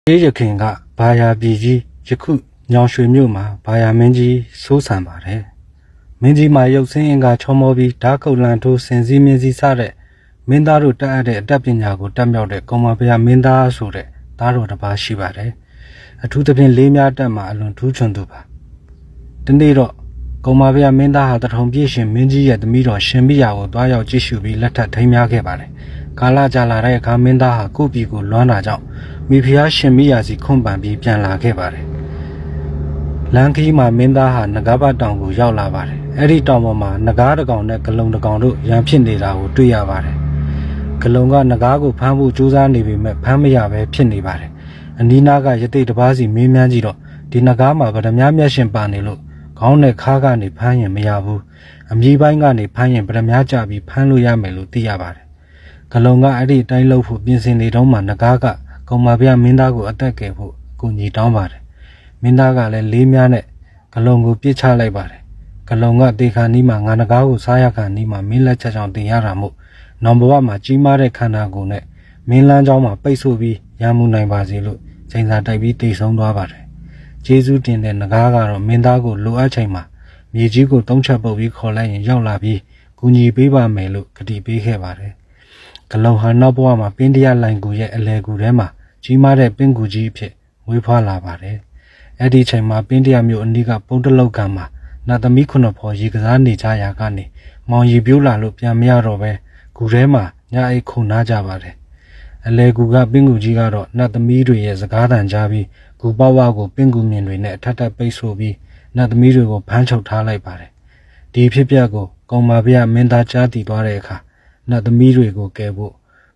အေးရခင်ကဘာယာပြည်ကြီးယခုညောင်ရွှေမြို့မှာဘာယာမင်းကြီးစိုးစံပါတယ်မင်းကြီးမှာရုပ်ဆင်းအင်္ဂါချောမောပြီးဓာတ်ကုတ်လန်ထိုးစင်စည်းမင်းစည်းစတဲ့မင်းသားတို့တက်အပ်တဲ့အတတ်ပညာကိုတက်မြောက်တဲ့ကောင်မဘုရားမင်းသားဆိုတဲ့သားတော်တစ်ပါးရှိပါတယ်အထူးသဖြင့်လေးများတက်မှာအလွန်ထူးချွန်သူပါဒီနေ့တော့ကောင်မဘုရားမင်းသားဟာတထုံပြည့်ရှင်မင်းကြီးရဲ့သမီးတော်ရှင်မိယာကိုတွားရောက်ကြည့်ရှုပြီးလက်ထပ်ထိမ်းများခဲ့ပါတယ်ကာလကြာလာတဲ့အခါမင်းသားဟာကိုယ့်ပြည်ကိုလွမ်းတာကြောင့်မိဖုရားရှင်မိယာစီခွန့်ပန်ပြီးပြန်လာခဲ့ပါတယ်လန်ခီမှာမင်းသားဟာနဂါးဘတောင်ကိုရောက်လာပါတယ်အဲ့ဒီတောင်ပေါ်မှာနဂါးတစ်ကောင်နဲ့ဂလုံတစ်ကောင်တို့ရန်ဖြစ်နေတာကိုတွေ့ရပါတယ်ဂလုံကနဂါးကိုဖမ်းဖို့ကြိုးစားနေပေမဲ့ဖမ်းမရပဲဖြစ်နေပါတယ်အနီးနားကရတိတ်တစ်ပါးစီမင်းမြန်းကြည့်တော့ဒီနဂါးမှာဗဒမြမျက်ရှင်ပါနေလို့ခေါင်းနဲ့ခါးကနေဖမ်းရင်မရဘူးအမြီးပိုင်းကနေဖမ်းရင်ဗဒမြကြပြီးဖမ်းလို့ရမယ်လို့သိရပါတယ်ဂလုံကအဲ့ဒီအတိုင်းလှုပ်ဖို့ပြင်ဆင်နေတော့မှနဂါးကကောင်မဘုရားမင်းသားကိုအသက်ကယ်ဖို့ကိုညီတောင်းပါတယ်မင်းသားကလည်းလေးများနဲ့ဂလုံကိုပြစ်ချလိုက်ပါတယ်ဂလုံကတေခါနီးမှာငါနဂါးကိုစားရခါနီးမှာမင်းလက်ချက်ကြောင့်တင်ရတာမို့နောင်ဘဝမှာကြီးမားတဲ့ခန္ဓာကိုယ်နဲ့မင်းလန်းเจ้าမှာပိတ်ဆို့ပြီးရမှုနိုင်ပါစေလို့ချိန်စာတိုက်ပြီးတိတ်ဆုံးသွားပါတယ်ကျေးဇူးတင်တဲ့နဂါးကတော့မင်းသားကိုလိုအပ်ချိန်မှာမြေကြီးကိုသုံးချက်ပုတ်ပြီးခေါ်လိုက်ရင်ရောက်လာပြီးကူညီပေးပါမယ်လို့ကတိပေးခဲ့ပါတယ်ဂလုံဟာနောက်ဘဝမှာပင်းတရားလိုင်ကူရဲ့အလဲကူထဲမှာကြီးမားတဲ့ပင်ကူကြီးအဖြစ်မွေးဖွားလာပါတယ်။အဲ့ဒီချိန်မှာပင်းတရားမျိုးအနီးကပုံတလောက်ကံမှာနတ်သမီးခုနှစ်ဖော်ရေကစားနေကြရာကနေမောင်ရီပြိုးလာလို့ပြန်မရတော့ပဲကူထဲမှာညအိတ်ခုန်နာကြပါတယ်။အလဲကူကပင်ကူကြီးကတော့နတ်သမီးတွေရဲ့စကားသံကြားပြီးကူပေါဝါကိုပင်ကူမြင်တွေနဲ့အထက်ထပ်ပိတ်ဆို့ပြီးနတ်သမီးတွေကိုဖမ်းချုပ်ထားလိုက်ပါတယ်။ဒီဖြစ်ပျက်ကိုကောင်မဘုရားမင်းသားကြားသိသွားတဲ့အခါနတ်သမီးတွေကိုကယ်ဖို့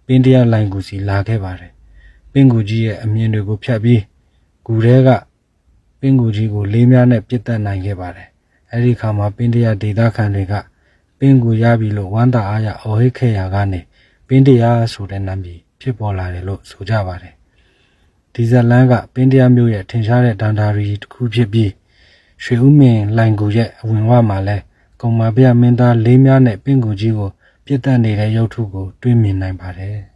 ပင်းတရားလိုင်ကူစီလာခဲ့ပါတယ်။ပင်ကူကြီးရဲ့အမြင်တွေကိုဖြတ်ပြီးဂူထဲကပင်ကူကြီးကိုလေးများနဲ့ပြစ်တက်နိုင်ခဲ့ပါတယ်။အဲဒီခါမှာပင်တရားဒေသခံတွေကပင်ကူရပြီလို့ဝမ်းသာအားရအော်ဟစ်ခဲ့ရာကနေပင်တရားဆိုတဲ့နာမည်ဖြစ်ပေါ်လာတယ်လို့ဆိုကြပါတယ်။ဒီဇလန်ကပင်တရားမျိုးရဲ့ထင်ရှားတဲ့ဒန္တာရီတစ်ခုဖြစ်ပြီးရွှေဦးမင်းလိုင်ကူရဲ့အဝင်ဝမှာလဲကောင်မဘုရားမင်းသားလေးများနဲ့ပင်ကူကြီးကိုပြစ်တက်နေတဲ့ရုပ်ထုကိုတွေ့မြင်နိုင်ပါတယ်။